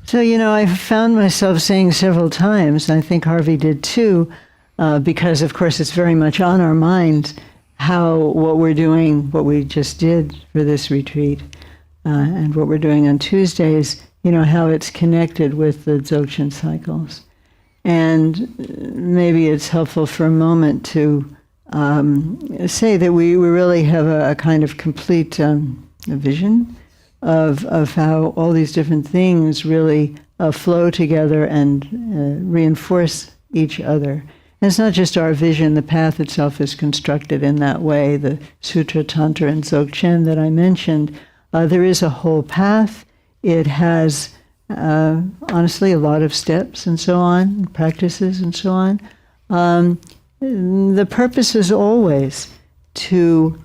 So, I found myself saying several times, and I think Harvey did too, because, of course, it's very much on our minds how what we're doing, what we just did for this retreat, and what we're doing on Tuesdays, how it's connected with the Dzogchen cycles. And maybe it's helpful for a moment to say that we really have a kind of complete vision of how all these different things really flow together and reinforce each other. And it's not just our vision, the path itself is constructed in that way, the Sutra, Tantra, and Dzogchen that I mentioned. There is a whole path. It has, honestly, a lot of steps and so on, practices and so on. The purpose is always to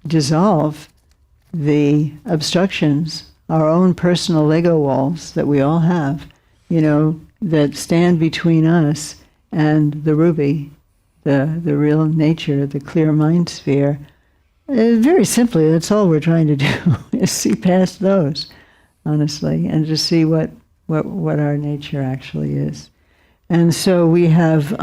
dissolve the obstructions, our own personal Lego walls that we all have, that stand between us and the ruby, the real nature, the clear mind sphere. Very simply, that's all we're trying to do, is see past those, honestly, and just see what our nature actually is. And so we have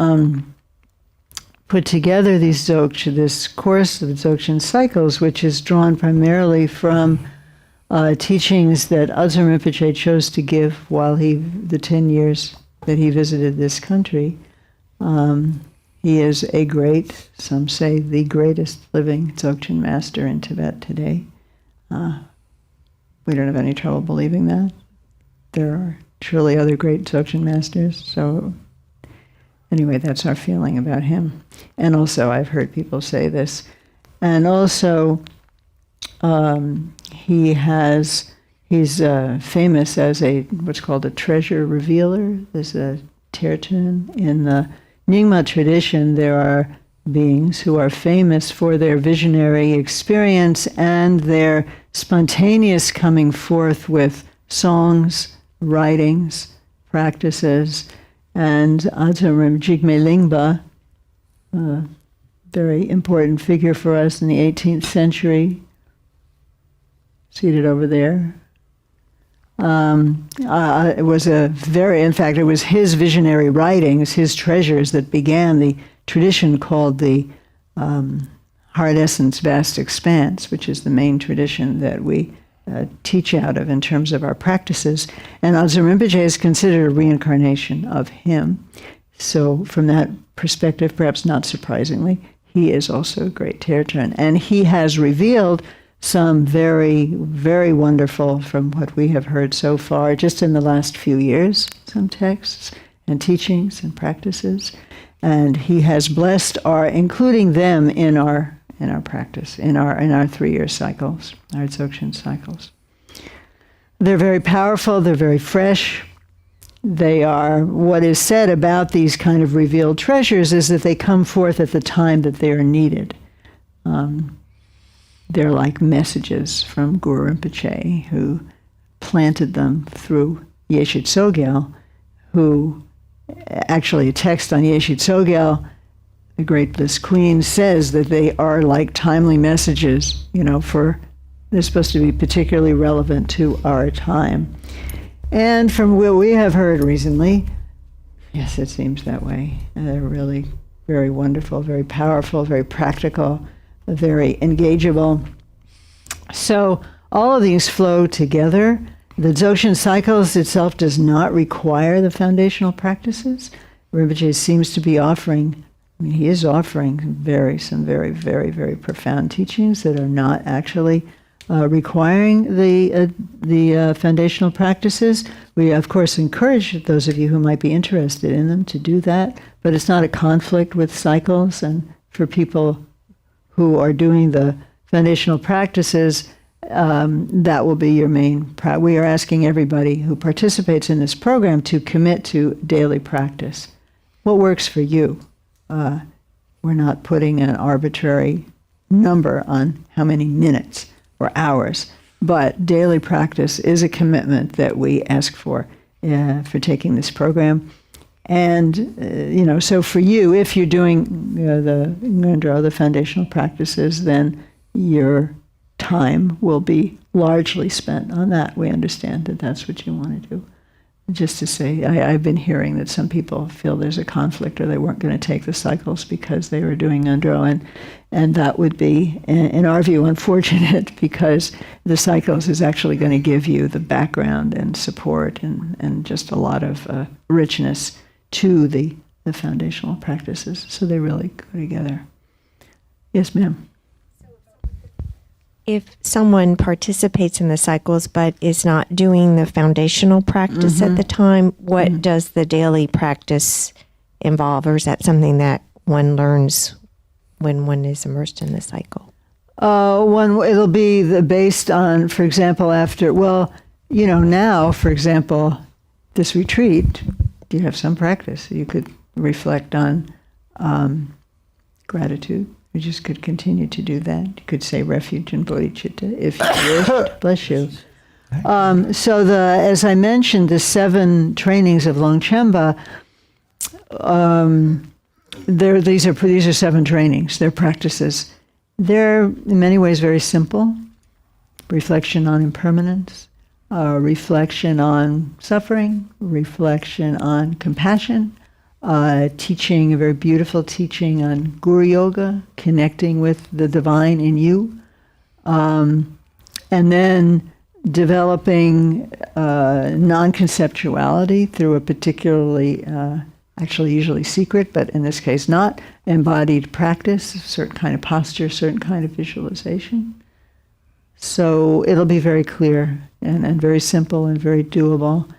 put together this course of the Dzogchen Cycles, which is drawn primarily from teachings that Adzon Rinpoche chose to give while the 10 years that he visited this country. He is a great, some say the greatest living Dzogchen master in Tibet today. We don't have any trouble believing that. There are surely other great Dzogchen masters, so anyway, that's our feeling about him. And also, I've heard people say this, and also he's famous as what's called a treasure revealer. There's a Tertun. In the Nyingma tradition, there are beings who are famous for their visionary experience and their spontaneous coming forth with songs, writings, practices. And Adzon Rinpoche Lingpa, a very important figure for us in the 18th century, seated over there. It was it was his visionary writings, his treasures, that began the tradition called the Heart Essence Vast Expanse, which is the main tradition that we teach out of in terms of our practices. And Adzon Rinpoche is considered a reincarnation of him. So from that perspective, perhaps not surprisingly, he is also a great Tertun. And he has revealed some very, very wonderful, from what we have heard so far, just in the last few years, some texts and teachings and practices. And he has blessed including them in our practice, in our 3-year cycles, our Dzogchen cycles. They're very powerful, they're very fresh. They are, what is said about these kind of revealed treasures is that they come forth at the time that they are needed. They're like messages from Guru Rinpoche, who planted them through Yeshe Tsogyal, who actually a text on Yeshe Tsogyal, the Great Bliss Queen, says that they are like timely messages, they're supposed to be particularly relevant to our time. And from what we have heard recently, yes, it seems that way. They're really very wonderful, very powerful, very practical, very engageable. So all of these flow together. The Dzogchen Cycles itself does not require the foundational practices. Rinpoche seems to be offering, he is offering some very, very, very profound teachings that are not actually requiring the foundational practices. We, of course, encourage those of you who might be interested in them to do that, but it's not a conflict with cycles. And for people who are doing the foundational practices, that will be your main we are asking everybody who participates in this program to commit to daily practice. What works for you? We're not putting an arbitrary number on how many minutes or hours, but daily practice is a commitment that we ask for taking this program. And, so for you, if you're doing the foundational practices, then your time will be largely spent on that. We understand that that's what you want to do. Just to say, I've been hearing that some people feel there's a conflict or they weren't going to take the cycles because they were doing Undro, and that would be, in our view, unfortunate because the cycles is actually going to give you the background and support and just a lot of richness to the foundational practices. So they really go together. Yes, ma'am. If someone participates in the cycles but is not doing the foundational practice at the time, what does the daily practice involve, or is that something that one learns when one is immersed in the cycle? It'll be based on, for example, now, for example, this retreat, you have some practice. You could reflect on gratitude. You just could continue to do that. You could say refuge and bodhicitta if you wished. Bless you. As I mentioned, the 7 trainings of Longchenpa, these are 7 trainings. They're practices. They're in many ways very simple. Reflection on impermanence, reflection on suffering, reflection on compassion, teaching, a very beautiful teaching on Guru Yoga, connecting with the divine in you, and then developing non-conceptuality through a particularly, actually usually secret, but in this case not, embodied practice, a certain kind of posture, certain kind of visualization. So it'll be very clear and very simple and very doable.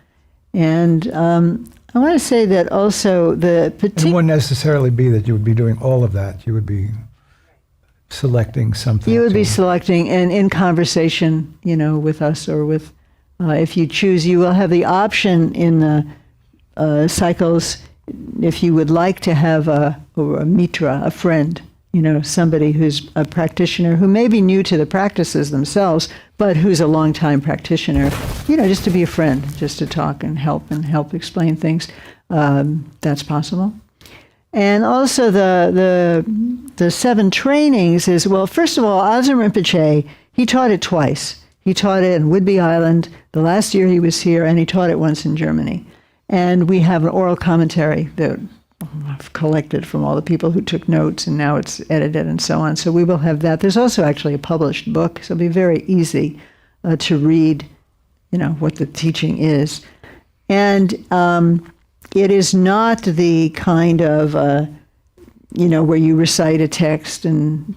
And I want to say that also the It wouldn't necessarily be that you would be doing all of that. You would be selecting something. You would be selecting, and in conversation, with us or with, if you choose, you will have the option in the cycles, if you would like to have a mitra, a friend, somebody who's a practitioner who may be new to the practices themselves, but who's a long-time practitioner, just to be a friend, just to talk and help explain things. That's possible. And also the 7 trainings is, well, first of all, Azen Rinpoche, he taught it twice. He taught it in Whidbey Island the last year he was here, and he taught it once in Germany. And we have an oral commentary that I've collected from all the people who took notes, and now it's edited and so on. So we will have that. There's also actually a published book, so it'll be very easy to read, what the teaching is. And it is not the kind of, where you recite a text and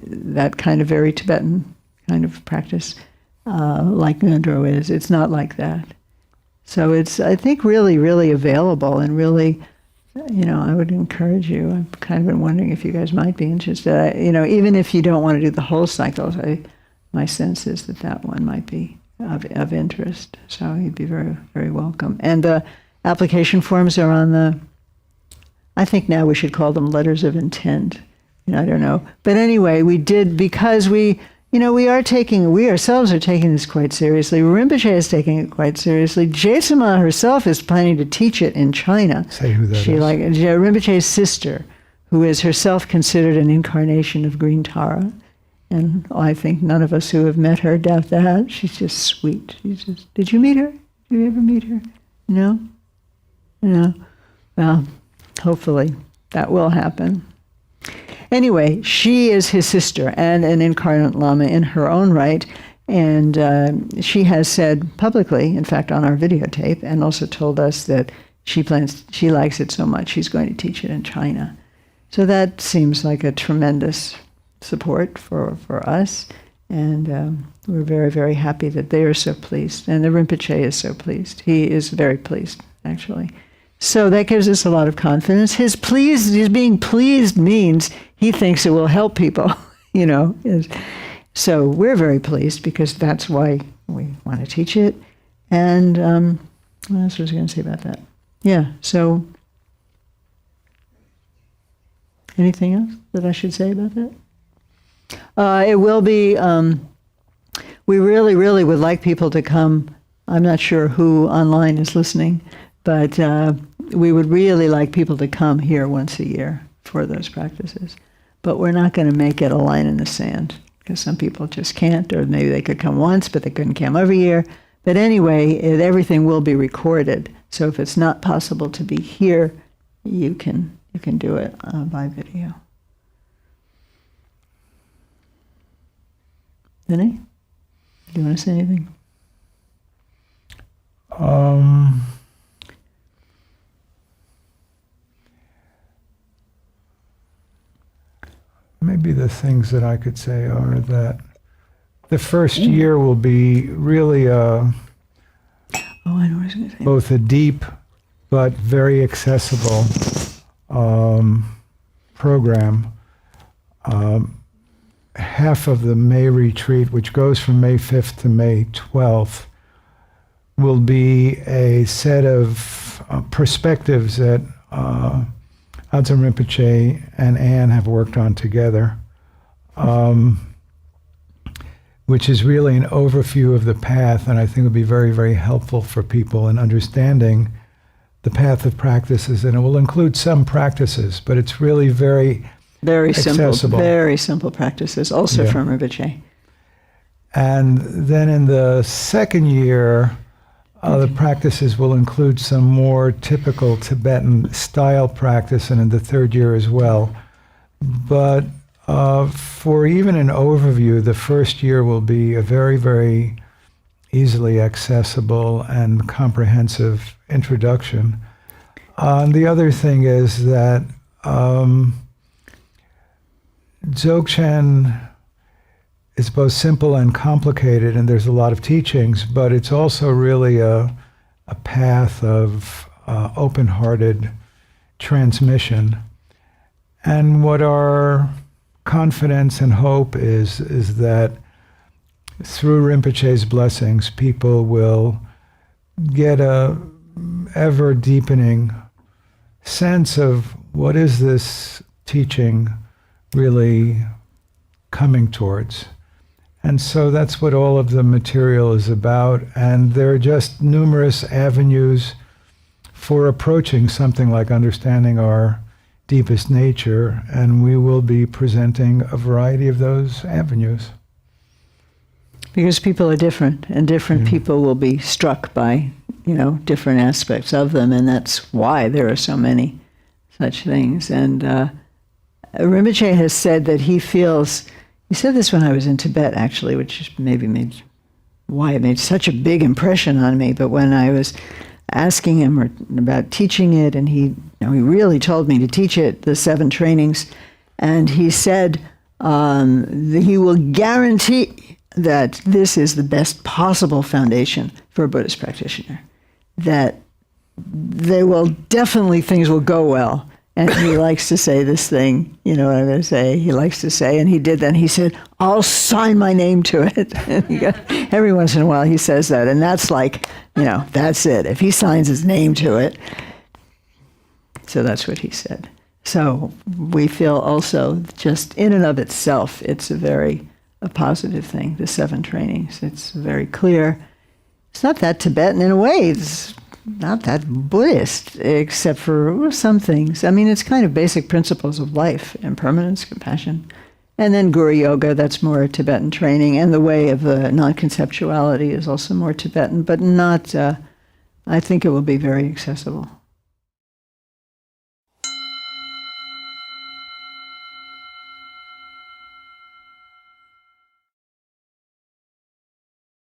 that kind of very Tibetan kind of practice like Ngondro is. It's not like that. So it's, I think, really, really available and really, I would encourage you. I've kind of been wondering if you guys might be interested. Even if you don't want to do the whole cycles, my sense is that one might be of interest. So you'd be very, very welcome. And the application forms are on I think now we should call them letters of intent. I don't know. But anyway, we did, because we ourselves are taking this quite seriously. Rinpoche is taking it quite seriously. Jesama herself is planning to teach it in China. Say who that is. Rinpoche's sister, who is herself considered an incarnation of Green Tara. And I think none of us who have met her doubt that. She's just sweet. Did you meet her? Did you ever meet her? No? No. Well, hopefully that will happen. Anyway, she is his sister and an incarnate Lama in her own right, and she has said publicly, in fact on our videotape, and also told us that she likes it so much she's going to teach it in China. So that seems like a tremendous support for us, and we're very, very happy that they are so pleased, and the Rinpoche is so pleased. He is very pleased, actually. So that gives us a lot of confidence. His being pleased means he thinks it will help people, So we're very pleased because that's why we want to teach it. And what else was I going to say about that? Yeah, so anything else that I should say about that? It will be, we really, really would like people to come. I'm not sure who online is listening, but we would really like people to come here once a year for those practices. But we're not going to make it a line in the sand, because some people just can't, or maybe they could come once, but they couldn't come every year. But anyway, everything will be recorded. So if it's not possible to be here, you can do it by video. Vinny, do you want to say anything? Maybe the things that I could say are that the first year will be really I know what I was going to say. both a deep but very accessible program. Half of the May retreat, which goes from May 5th to May 12th, will be a set of perspectives that Adzan Rinpoche and Anne have worked on together, which is really an overview of the path, and I think will be very, very helpful for people in understanding the path of practices. And it will include some practices, but it's really very accessible. Very simple practices, also from Rinpoche. And then in the second year, the practices will include some more typical Tibetan style practice, and in the third year as well. But for even an overview, the first year will be a very, very easily accessible and comprehensive introduction. The other thing is that Dzogchen is both simple and complicated, and there's a lot of teachings, but it's also really a path of open-hearted transmission. And what our confidence and hope is that through Rinpoche's blessings, people will get a ever-deepening sense of what is this teaching really coming towards. And so that's what all of the material is about. And there are just numerous avenues for approaching something like understanding our deepest nature. And we will be presenting a variety of those avenues. Because people are different, and different people will be struck by, different aspects of them. And that's why there are so many such things. And Rinpoche has said that he said this when I was in Tibet, actually, which maybe why it made such a big impression on me. But when I was asking him about teaching it, and he really told me to teach it, the 7 trainings, and he said that he will guarantee that this is the best possible foundation for a Buddhist practitioner, that things will go well. And he likes to say this thing, you know what I'm going to say? He likes to say, and he did that. And he said, I'll sign my name to it. And every once in a while he says that. And that's like, that's it. If he signs his name to it. So that's what he said. So we feel also just in and of itself, it's a positive thing, the 7 trainings. It's very clear. It's not that Tibetan in a way. It's not that Buddhist, except for some things. I mean, it's kind of basic principles of life, impermanence, compassion. And then Guru Yoga, that's more Tibetan training. And the way of non-conceptuality is also more Tibetan, but not, I think it will be very accessible.